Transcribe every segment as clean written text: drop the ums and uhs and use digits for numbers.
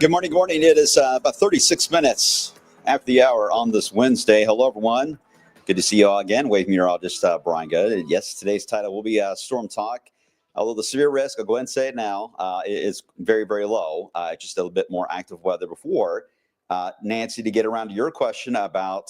Good morning. Good morning. It is about 36 minutes after the hour on this Wednesday. Hello, everyone. Good to see you all again. Wave meteorologist Brian Good. Yes, today's title will be Storm Talk. Although the severe risk, I'll go ahead and say it now, is very, very low. Just a little bit more active weather before. Nancy, to get around to your question about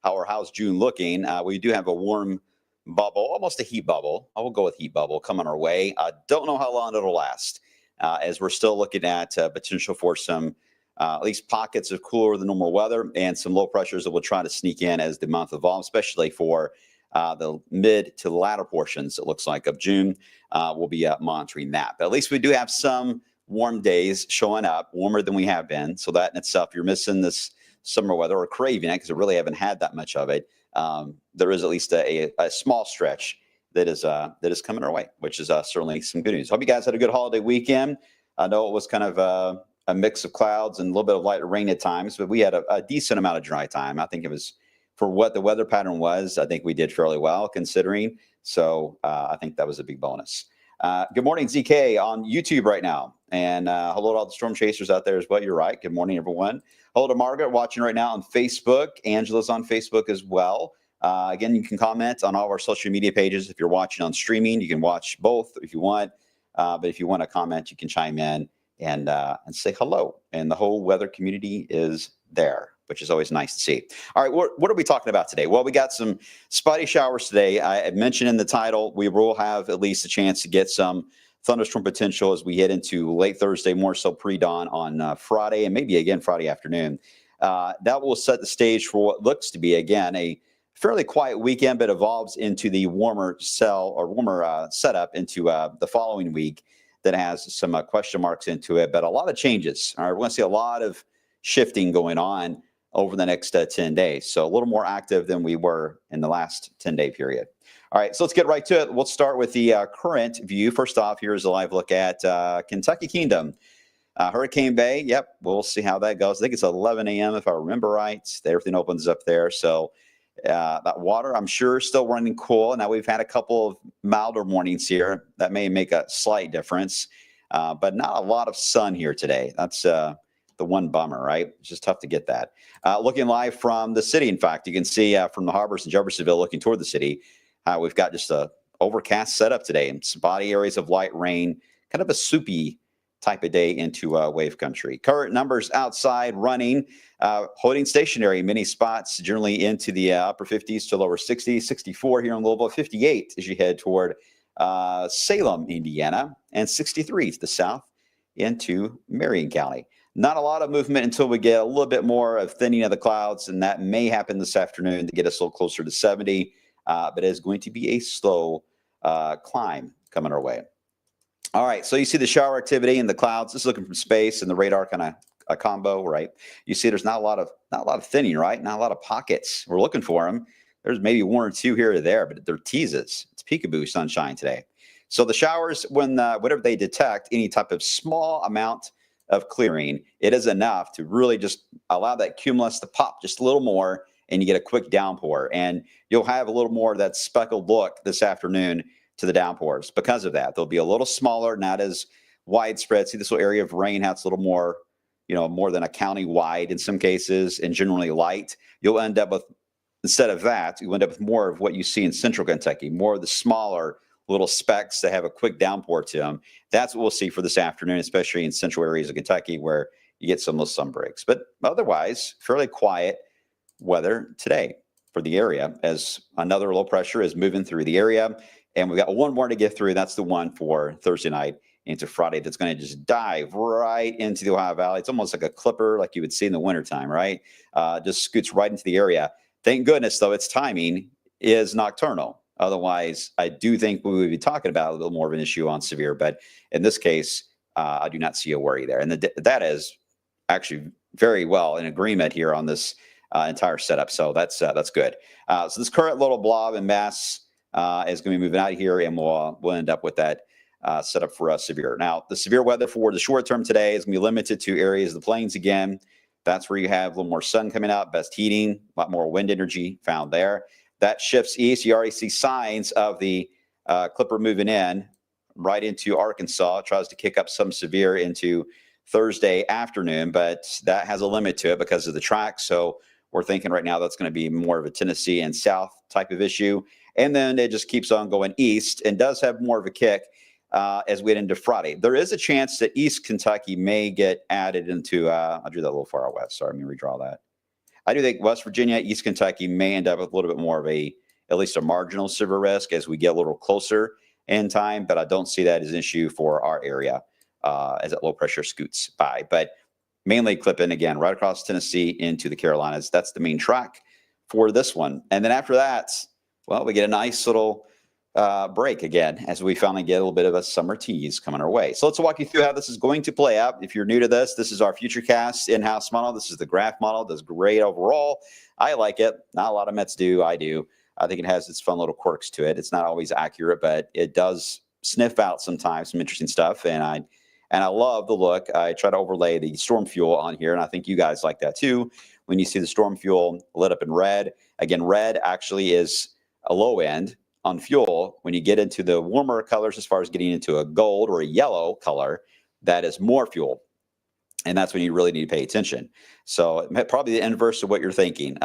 how's June looking? We do have a warm bubble, almost a heat bubble. I will go with heat bubble coming our way. I don't know how long it'll last. As we're still looking at potential for some at least pockets of cooler than normal weather and some low pressures that will try to sneak in as the month evolves, especially for the mid to latter portions, it looks like, of June. We'll be monitoring that. But at least we do have some warm days showing up, warmer than we have been. So that in itself, you're missing this summer weather or craving it because we really haven't had that much of it. There is at least a small stretch that is coming our way, which is certainly some good news. Hope you guys had a good holiday weekend. I know it was kind of a mix of clouds and a little bit of light rain at times, but we had a decent amount of dry time. I think it was, for what the weather pattern was, I think we did fairly well considering. So I think that was a big bonus. Good morning, ZK on YouTube right now. And hello to all the storm chasers out there as well. You're right. Good morning, everyone. Hello to Margaret watching right now on Facebook. Angela's on Facebook as well. Again, you can comment on all of our social media pages. If you're watching on streaming, you can watch both if you want. But if you want to comment, you can chime in and say hello. And the whole weather community is there, which is always nice to see. All right, what are we talking about today? Well, we got some spotty showers today. I mentioned in the title, we will have at least a chance to get some thunderstorm potential as we head into late Thursday, more so pre-dawn on Friday, and maybe again Friday afternoon. That will set the stage for what looks to be, again, a fairly quiet weekend, but evolves into the warmer setup into the following week that has some question marks into it, but a lot of changes. All right, we're going to see a lot of shifting going on over the next 10 days. So a little more active than we were in the last 10-day period. All right, so let's get right to it. We'll start with the current view. First off, here's a live look at Kentucky Kingdom. Hurricane Bay, yep, we'll see how that goes. I think it's 11 a.m. if I remember right. Everything opens up there. So that water, I'm sure, still running cool. Now, we've had a couple of milder mornings here. That may make a slight difference, but not a lot of sun here today. That's the one bummer, right? It's just tough to get that. Looking live from the city, in fact, you can see from the harbors in Jeffersonville looking toward the city, we've got just a overcast setup today and spotty areas of light rain, kind of a soupy type of day into wave country. Current numbers outside running, holding stationary in many spots, generally into the upper 50s to lower 60s, 64 here in Louisville, 58 as you head toward Salem, Indiana, and 63 to the south into Marion County. Not a lot of movement until we get a little bit more of thinning of the clouds, and that may happen this afternoon to get us a little closer to 70, but it is going to be a slow climb coming our way. All right, so you see the shower activity in the clouds. This is looking from space and the radar kind of a combo, right? You see there's not a lot of thinning, right? Not a lot of pockets. We're looking for them. There's maybe one or two here or there, but they're teases. It's peekaboo sunshine today. So the showers, when whatever they detect, any type of small amount of clearing, it is enough to really just allow that cumulus to pop just a little more, and you get a quick downpour. And you'll have a little more of that speckled look this afternoon to the downpours. Because of that, they'll be a little smaller, not as widespread. See this little area of rain, how it's a little more, more than a county wide in some cases, and generally light. You'll end up with, instead of that, you end up with more of what you see in central Kentucky, more of the smaller little specks that have a quick downpour to them. That's what we'll see for this afternoon, especially in central areas of Kentucky where you get some of those sun breaks. But otherwise, fairly quiet weather today for the area as another low pressure is moving through the area. And we've got one more to get through. That's the one for Thursday night into Friday that's going to just dive right into the Ohio Valley. It's almost like a clipper like you would see in the wintertime, right? Just scoots right into the area. Thank goodness, though, its timing is nocturnal. Otherwise, I do think we would be talking about a little more of an issue on severe. But in this case, I do not see a worry there. And that is actually very well in agreement here on this entire setup. So that's good. So this current little blob and mass is going to be moving out here, and we'll end up with that setup for us severe. Now, the severe weather for the short term today is going to be limited to areas of the plains again. That's where you have a little more sun coming out, best heating, a lot more wind energy found there. That shifts east. You already see signs of the clipper moving in right into Arkansas. It tries to kick up some severe into Thursday afternoon, but that has a limit to it because of the track. So we're thinking right now that's going to be more of a Tennessee and South type of issue. And then it just keeps on going east and does have more of a kick as we get into Friday. There is a chance that East Kentucky may get added into, I'll do that a little far west. Sorry, let me redraw that. I do think West Virginia, East Kentucky may end up with a little bit more of at least a marginal severe risk as we get a little closer in time, but I don't see that as an issue for our area as that low pressure scoots by. But mainly clipping, again, right across Tennessee into the Carolinas. That's the main track for this one. And then after that, well, we get a nice little break again as we finally get a little bit of a summer tease coming our way. So let's walk you through how this is going to play out. If you're new to this, this is our Futurecast in-house model. This is the graph model. It does great overall. I like it. Not a lot of Mets do. I do. I think it has its fun little quirks to it. It's not always accurate, but it does sniff out sometimes some interesting stuff. And I love the look. I try to overlay the storm fuel on here, and I think you guys like that too. When you see the storm fuel lit up in red, again, red actually is a low end on fuel. When you get into the warmer colors, as far as getting into a gold or a yellow color, that is more fuel. And that's when you really need to pay attention. So probably the inverse of what you're thinking.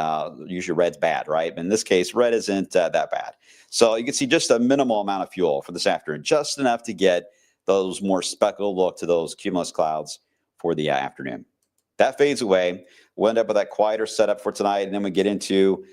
Usually red's bad, right? In this case, red isn't that bad. So you can see just a minimal amount of fuel for this afternoon, just enough to get those more speckled look to those cumulus clouds for the afternoon. That fades away. We'll end up with that quieter setup for tonight, and then we get into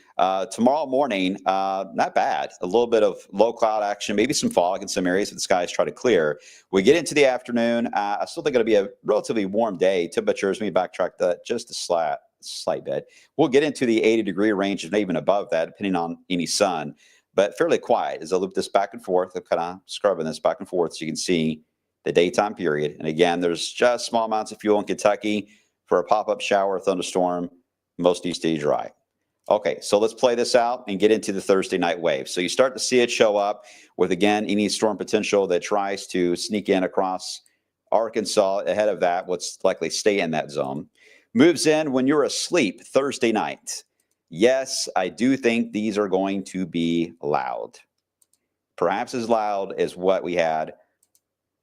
tomorrow morning. Not bad. A little bit of low cloud action, maybe some fog in some areas if the skies try to clear. We get into the afternoon. I still think it'll be a relatively warm day. Temperatures, let me backtrack that just a slight bit. We'll get into the 80-degree range and even above that, depending on any sun, but fairly quiet as I loop this back and forth. I'm kind of scrubbing this back and forth so you can see the daytime period. And again, there's just small amounts of fuel in Kentucky for a pop-up shower or thunderstorm, most east stay dry. Okay, so let's play this out and get into the Thursday night wave. So you start to see it show up with, again, any storm potential that tries to sneak in across Arkansas. Ahead of that, what's likely stay in that zone. Moves in when you're asleep Thursday night. Yes, I do think these are going to be loud. Perhaps as loud as what we had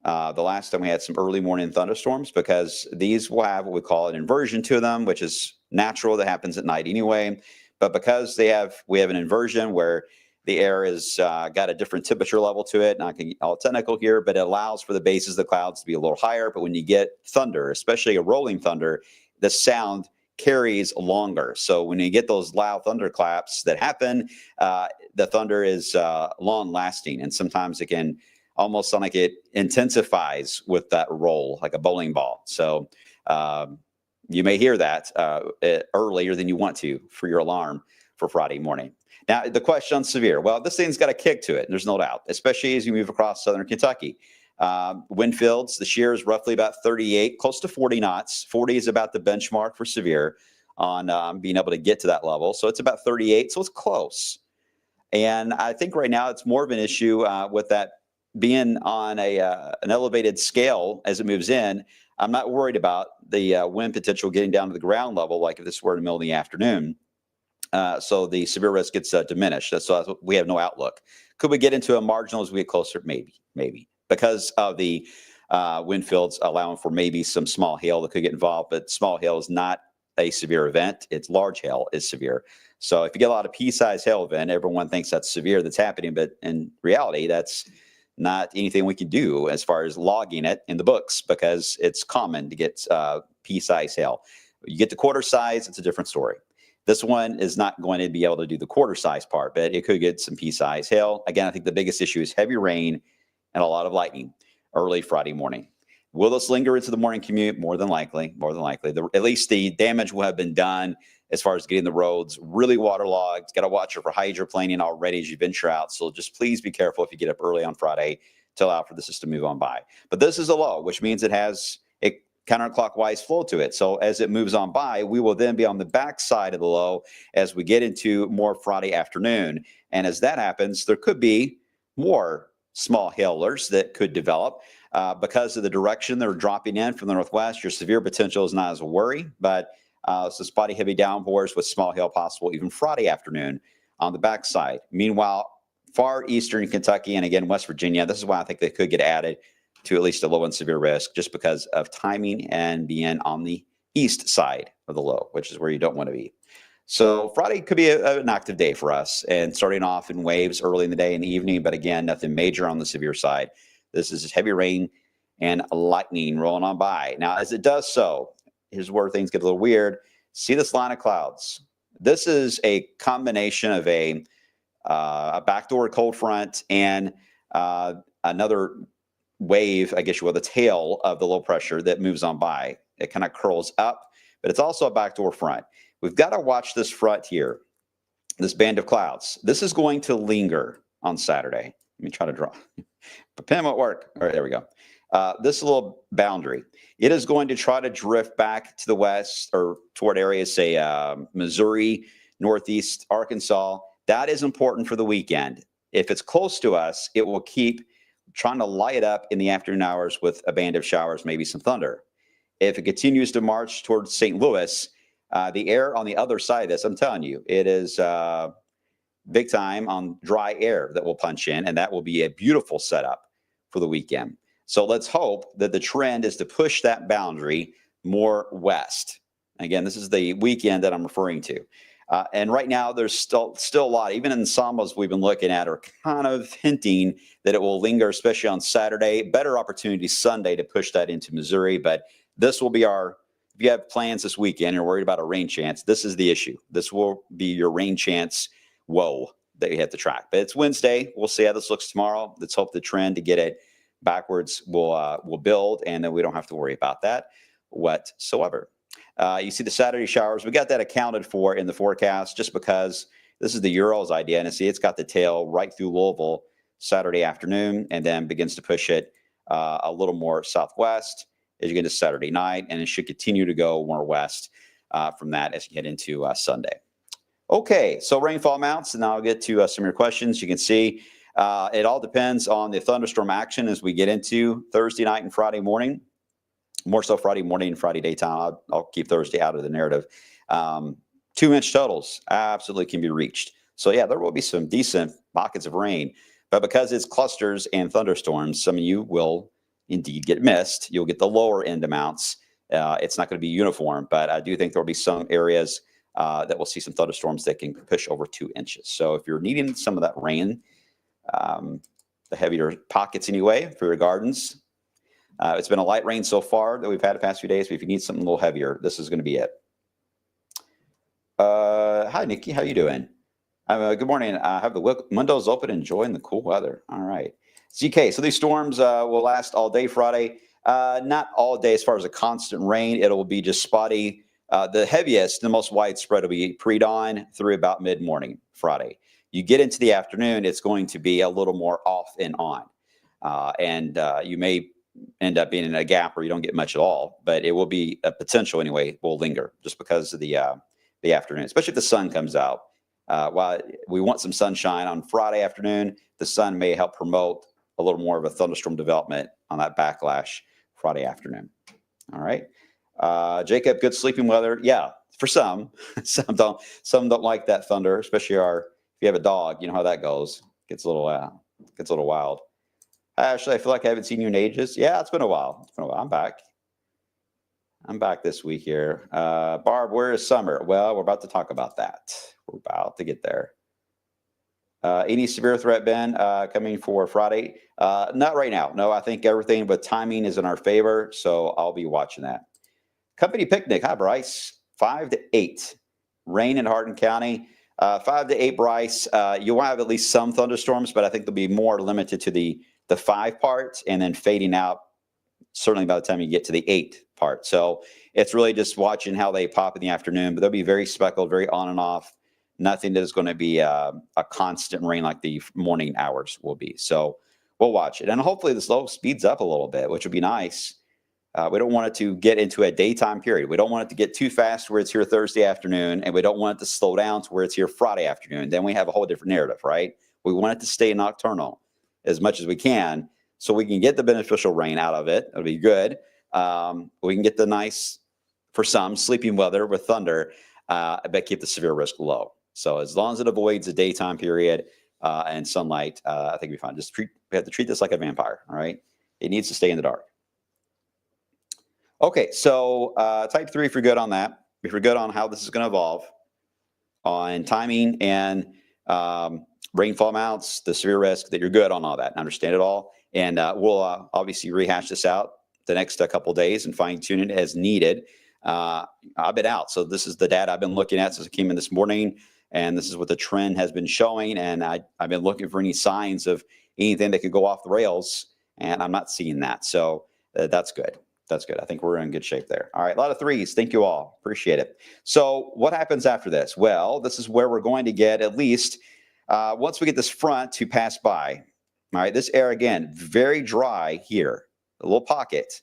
the last time we had some early morning thunderstorms, because these will have what we call an inversion to them, which is natural. That happens at night anyway. But because we have an inversion where the air has got a different temperature level to it, not going to get all technical here, but it allows for the bases of the clouds to be a little higher. But when you get thunder, especially a rolling thunder, the sound carries longer. So when you get those loud thunderclaps that happen, the thunder is long lasting, and sometimes it can almost sound like it intensifies with that roll, like a bowling ball. So you may hear that earlier than you want to for your alarm for Friday morning. Now, the question on severe. Well, this thing's got a kick to it, there's no doubt, especially as you move across southern Kentucky. Wind fields, the shear is roughly about 38, close to 40 knots. 40 is about the benchmark for severe on being able to get to that level. So it's about 38, so it's close. And I think right now it's more of an issue with that being on an elevated scale as it moves in. I'm not worried about the wind potential getting down to the ground level, like if this were in the middle of the afternoon. So the severe risk gets diminished. So we have no outlook. Could we get into a marginal as we get closer? Maybe. Because of the wind fields allowing for maybe some small hail that could get involved. But small hail is not a severe event. It's large hail is severe. So if you get a lot of pea-sized hail event, everyone thinks that's severe that's happening. But in reality, that's not anything we can do as far as logging it in the books, because it's common to get pea-sized hail. You get the quarter size, it's a different story. This one is not going to be able to do the quarter size part, but it could get some pea-sized hail. Again, I think the biggest issue is heavy rain and a lot of lightning early Friday morning. Will this linger into the morning commute? More than likely. At least the damage will have been done as far as getting the roads really waterlogged. Got to watch for hydroplaning already as you venture out. So just please be careful if you get up early on Friday to allow for the system to move on by. But this is a low, which means it has a counterclockwise flow to it. So as it moves on by, we will then be on the back side of the low as we get into more Friday afternoon. And as that happens, there could be more small hailers that could develop because of the direction they're dropping in from the northwest. Your severe potential is not as a worry, but so spotty heavy downpours with small hail possible even Friday afternoon on the backside. Meanwhile, far eastern Kentucky and again West Virginia, this is why I think they could get added to at least a low and severe risk just because of timing and being on the east side of the low, which is where you don't want to be. So Friday could be an active day for us, and starting off in waves early in the day and the evening, but again, nothing major on the severe side. This is heavy rain and lightning rolling on by. Now, as it does so, here's where things get a little weird. See this line of clouds? This is a combination of a backdoor cold front and another wave, I guess you will, the tail of the low pressure that moves on by. It kind of curls up, but it's also a backdoor front. We've got to watch this front here, this band of clouds. This is going to linger on Saturday. Let me try to draw. The pen won't work. All right, there we go. This little boundary. It is going to try to drift back to the west or toward areas, say, Missouri, northeast Arkansas. That is important for the weekend. If it's close to us, it will keep trying to light up in the afternoon hours with a band of showers, maybe some thunder. If it continues to march towards St. Louis, the air on the other side of this, I'm telling you, it is big time on dry air that will punch in, and that will be a beautiful setup for the weekend. So let's hope that the trend is to push that boundary more west. Again, this is the weekend that I'm referring to. And right now, there's still a lot, even in SAMAs we've been looking at, are kind of hinting that it will linger, especially on Saturday. Better opportunity Sunday to push that into Missouri. But this will be our, if you have plans this weekend, you're worried about a rain chance, this is the issue. This will be your rain chance woe that you have to track. But it's Wednesday. We'll see how this looks tomorrow. Let's hope the trend to get it backwards will build, and then we don't have to worry about that whatsoever. You see the Saturday showers. We got that accounted for in the forecast just because this is the Urals idea. And see, it's got the tail right through Louisville Saturday afternoon and then begins to push it a little more southwest as you get into Saturday night. And it should continue to go more west from that as you get into Sunday. Okay, so rainfall amounts. And now I'll get to some of your questions. You can see it all depends on the thunderstorm action as we get into Thursday night and Friday morning. More so Friday morning and Friday daytime. I'll keep Thursday out of the narrative. 2-inch totals absolutely can be reached. So, yeah, there will be some decent pockets of rain. But because it's clusters and thunderstorms, some of you will indeed get missed. You'll get the lower end amounts. It's not going to be uniform, but I do think there will be some areas that will see some thunderstorms that can push over 2 inches. So if you're needing some of that rain, the heavier pockets anyway for your gardens, it's been a light rain so far that we've had the past few days, but if you need something a little heavier, this is going to be it. Hi, Nikki. How you doing? Good morning. I have the windows open, enjoying the cool weather. All right. ZK, so these storms will last all day Friday. Not all day as far as a constant rain. It will be just spotty. The heaviest, the most widespread will be pre-dawn through about mid-morning Friday. You get into the afternoon, it's going to be a little more off and on. You may end up being in a gap where you don't get much at all, but it will be a potential anyway, will linger just because of the afternoon, especially if the sun comes out. While we want some sunshine on Friday afternoon, the sun may help promote a little more of a thunderstorm development on that backlash Friday afternoon. All right. Jacob, good sleeping weather. Yeah, for some. Some don't like that thunder, especially if you have a dog, you know how that goes. Gets a little wild. Ashley, I feel like I haven't seen you in ages. Yeah, it's been a while. I'm back. I'm back this week here. Barb, where is summer? Well, we're about to talk about that. We're about to get there. Any severe threat, Ben, coming for Friday? Not right now. No, I think everything but timing is in our favor, so I'll be watching that. Company picnic. Hi, Bryce. 5 to 8. Rain in Hardin County. 5 to 8, Bryce. You'll have at least some thunderstorms, but I think they'll be more limited to the 5 part and then fading out certainly by the time you get to the 8 part. So it's really just watching how they pop in the afternoon, but they'll be very speckled, very on and off. Nothing that is going to be a constant rain like the morning hours will be. So we'll watch it. And hopefully this low speeds up a little bit, which would be nice. We don't want it to get into a daytime period. We don't want it to get too fast where it's here Thursday afternoon, and we don't want it to slow down to where it's here Friday afternoon. Then we have a whole different narrative, right? We want it to stay nocturnal as much as we can so we can get the beneficial rain out of it. It'll be good. We can get the nice, for some, sleeping weather with thunder, but keep the severe risk low. So as long as it avoids the daytime period and sunlight, I think we'll be fine. We have to treat this like a vampire, all right? It needs to stay in the dark. Okay, so type 3, if you're good on that, if you're good on how this is going to evolve, on timing and rainfall amounts, the severe risk, that you're good on all that and understand it all. And we'll obviously rehash this out the next couple of days and fine tune it as needed. I've been out. So this is the data I've been looking at since I came in this morning. And this is what the trend has been showing. And I've been looking for any signs of anything that could go off the rails. And I'm not seeing that. So that's good. That's good. I think we're in good shape there. All right, a lot of threes. Thank you all. Appreciate it. So what happens after this? Well, this is where we're going to get at least once we get this front to pass by. All right, this air, again, very dry here, a little pocket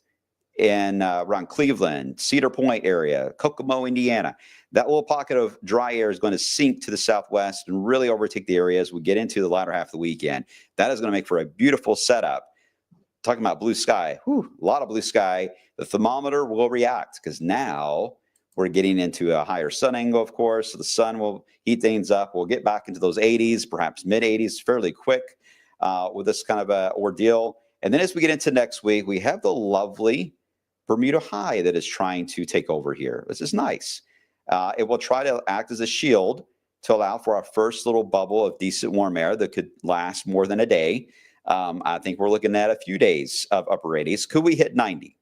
in around Cleveland, Cedar Point area, Kokomo, Indiana. That little pocket of dry air is going to sink to the southwest and really overtake the area as we get into the latter half of the weekend. That is going to make for a beautiful setup. Talking about blue sky, a lot of blue sky. The thermometer will react because now we're getting into a higher sun angle, of course. So the sun will heat things up. We'll get back into those 80s, perhaps mid 80s fairly quick with this kind of a ordeal. And then as we get into next week, we have the lovely Bermuda high that is trying to take over here. This is nice. It will try to act as a shield to allow for our first little bubble of decent warm air that could last more than a day. I think we're looking at a few days of upper 80s. Could we hit 90?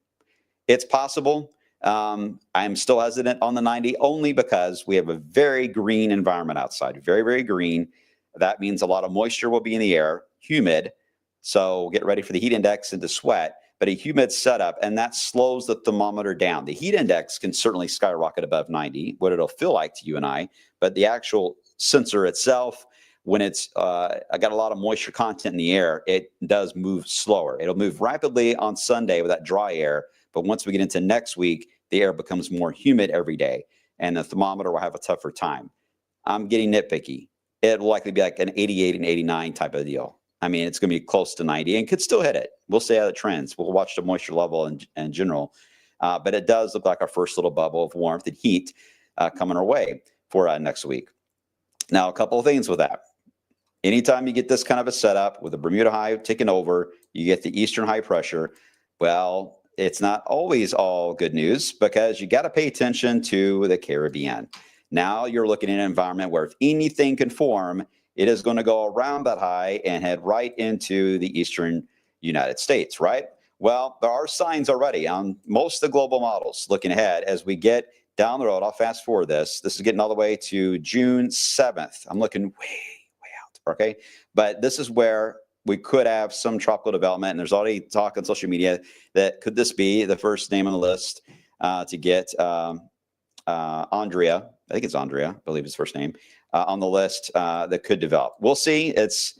It's possible. I'm still hesitant on the 90 only because we have a very green environment outside, very, very green. That means a lot of moisture will be in the air, humid. So get ready for the heat index and to sweat, but a humid setup, and that slows the thermometer down. The heat index can certainly skyrocket above 90, what it'll feel like to you and I, but the actual sensor itself, when it's I got a lot of moisture content in the air, it does move slower. It'll move rapidly on Sunday with that dry air, but once we get into next week, the air becomes more humid every day, and the thermometer will have a tougher time. I'm getting nitpicky. It'll likely be like an 88 and 89 type of deal. I mean, it's going to be close to 90 and could still hit it. We'll see how it trends. We'll watch the moisture level in general, but it does look like our first little bubble of warmth and heat coming our way for next week. Now, a couple of things with that. Anytime you get this kind of a setup with the Bermuda high taking over, you get the eastern high pressure. Well, it's not always all good news because you got to pay attention to the Caribbean. Now you're looking at an environment where if anything can form, it is going to go around that high and head right into the eastern United States, right? Well, there are signs already on most of the global models looking ahead as we get down the road. I'll fast forward this. This is getting all the way to June 7th. I'm looking way out, okay? But this is where we could have some tropical development, and there's already talk on social media that could this be the first name on the list to get Andrea, I think it's Andrea, I believe his first name, on the list that could develop. We'll see. It's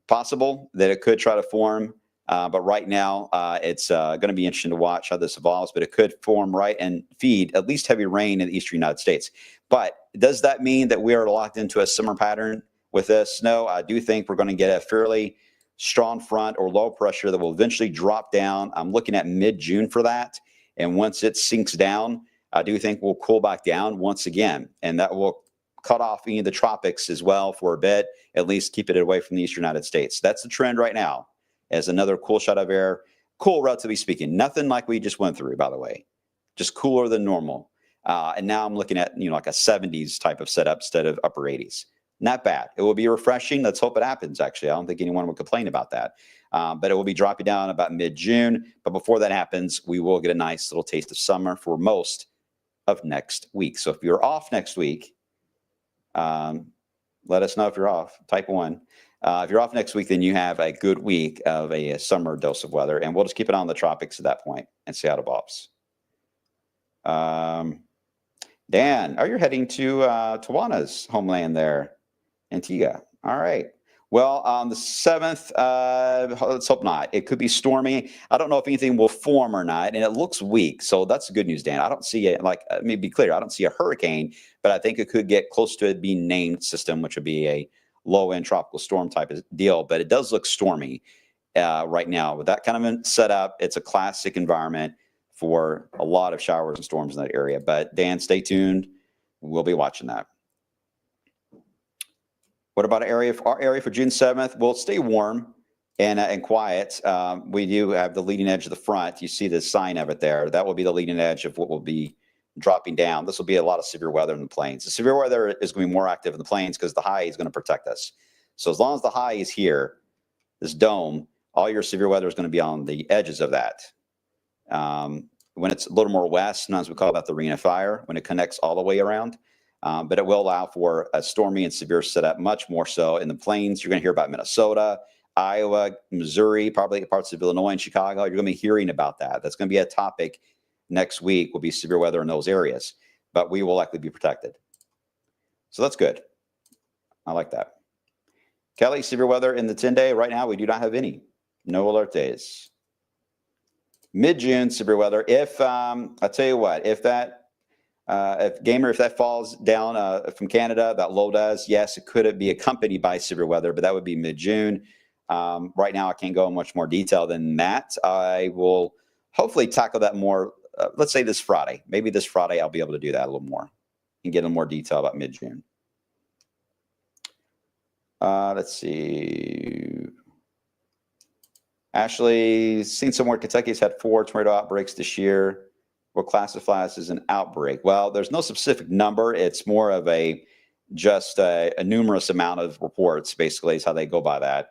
possible that it could try to form, but right now it's going to be interesting to watch how this evolves, but it could form right and feed at least heavy rain in the eastern United States. But does that mean that we are locked into a summer pattern with this? No, I do think we're going to get a fairly strong front or low pressure that will eventually drop down. I'm looking at mid-June for that. And once it sinks down, I do think we'll cool back down once again. And that will cut off any of the tropics as well for a bit, at least keep it away from the eastern United States. That's the trend right now as another cool shot of air. Cool, relatively speaking. Nothing like we just went through, by the way. Just cooler than normal. And now I'm looking at, like a 70s type of setup instead of upper 80s. Not bad. It will be refreshing. Let's hope it happens, actually. I don't think anyone will complain about that. But it will be dropping down about mid-June. But before that happens, we will get a nice little taste of summer for most of next week. So if you're off next week, let us know if you're off. Type 1. If you're off next week, then you have a good week of a summer dose of weather. And we'll just keep it on the tropics at that point and see how it evolves. Dan, you're heading to Tawana's homeland there. Antigua. All right. Well, on the 7th, let's hope not. It could be stormy. I don't know if anything will form or not, and it looks weak. So that's good news, Dan. I don't see it, let me be clear, I don't see a hurricane, but I think it could get close to it being named system, which would be a low-end tropical storm type of deal. But it does look stormy right now. With that kind of setup, it's a classic environment for a lot of showers and storms in that area. But Dan, stay tuned. We'll be watching that. What about our area for June 7th? Well, stay warm and quiet. We do have the leading edge of the front. You see the sign of it there. That will be the leading edge of what will be dropping down. This will be a lot of severe weather in the plains. The severe weather is going to be more active in the plains because the high is going to protect us. So as long as the high is here, this dome, all your severe weather is going to be on the edges of that. When it's a little more west, sometimes we call that the ring of fire, when it connects all the way around. But it will allow for a stormy and severe setup, much more so in the plains. You're going to hear about Minnesota, Iowa, Missouri, probably parts of Illinois and Chicago. You're going to be hearing about that. That's going to be a topic next week, will be severe weather in those areas. But we will likely be protected. So that's good. I like that. Kelly, severe weather in the 10-day. Right now, we do not have any. No alert days. Mid-June, severe weather. If, I'll tell you what, if that falls down from Canada, that low does, yes, it could be accompanied by severe weather, but that would be mid-June. Right now, I can't go in much more detail than that. I will hopefully tackle that more, let's say this Friday. Maybe this Friday, I'll be able to do that a little more and get a little more detail about mid-June. Let's see. Ashley, seen somewhere Kentucky's had 4 tornado outbreaks this year. Will classify this as an outbreak? Well, there's no specific number. It's more of just a numerous amount of reports, basically, is how they go by that,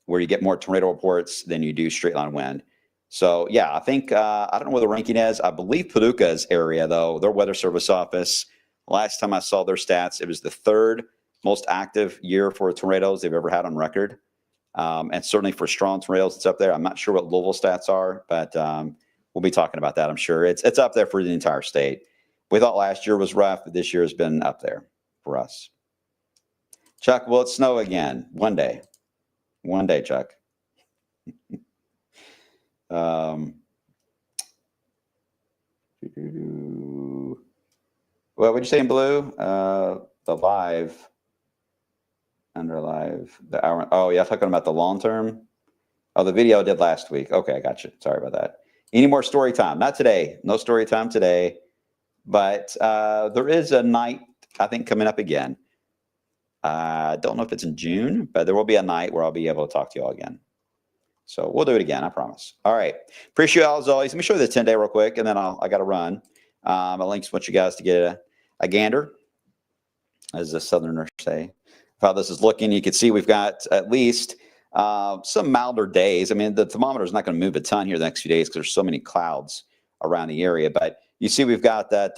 where you get more tornado reports than you do straight line wind. So, yeah, I think, I don't know where the ranking is. I believe Paducah's area, though, their Weather Service office, last time I saw their stats, it was the 3rd most active year for tornadoes they've ever had on record. And certainly for strong tornadoes, it's up there. I'm not sure what Louisville stats are, but we'll be talking about that, I'm sure. It's up there for the entire state. We thought last year was rough, but this year has been up there for us. Chuck, will it snow again? One day. One day, Chuck. What would you say in blue? The live. Under live, the hour. Oh, yeah, talking about the long term. Oh, the video I did last week. Okay, I got you. Sorry about that. Any more story time? Not today. No story time today. But there is a night, I think, coming up again. I don't know if it's in June, but there will be a night where I'll be able to talk to you all again. So we'll do it again, I promise. All right. Appreciate you all as always. Let me show you the 10-day real quick, and then I got to run. My links want you guys to get a gander, as the Southerners say. How this is looking, you can see we've got at least some milder days. I mean, the thermometer is not going to move a ton here the next few days because there's so many clouds around the area. But you see we've got that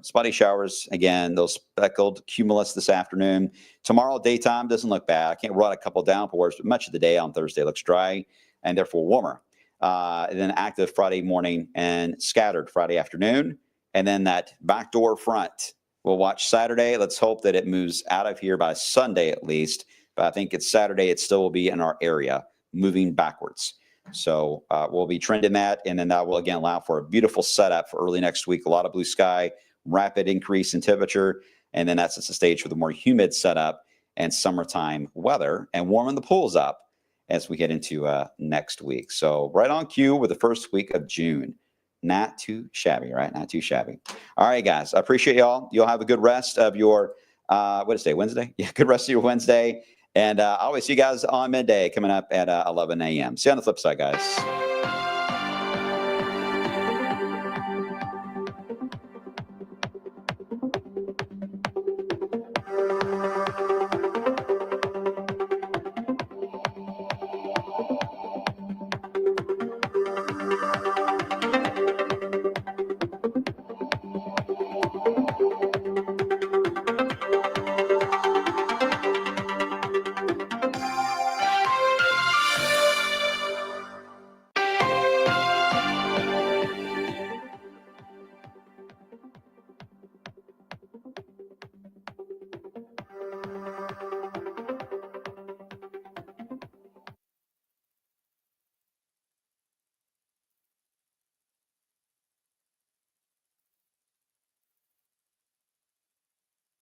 spotty showers again, those speckled cumulus this afternoon. Tomorrow daytime doesn't look bad. I can't run a couple downpours, but much of the day on Thursday looks dry and therefore warmer. And then active Friday morning and scattered Friday afternoon. And then that backdoor front. We'll watch Saturday. Let's hope that it moves out of here by Sunday at least. But I think it's Saturday. It still will be in our area, moving backwards. So we'll be trending that. And then that will, again, allow for a beautiful setup for early next week. A lot of blue sky, rapid increase in temperature. And then that sets the stage for the more humid setup and summertime weather and warming the pools up as we get into next week. So right on cue with the first week of June. Not too shabby, right? Not too shabby. All right, guys. I appreciate y'all. You'll have a good rest of your, what is today, Wednesday? Yeah, good rest of your Wednesday. And I always see you guys on midday coming up at 11 a.m. See you on the flip side, guys.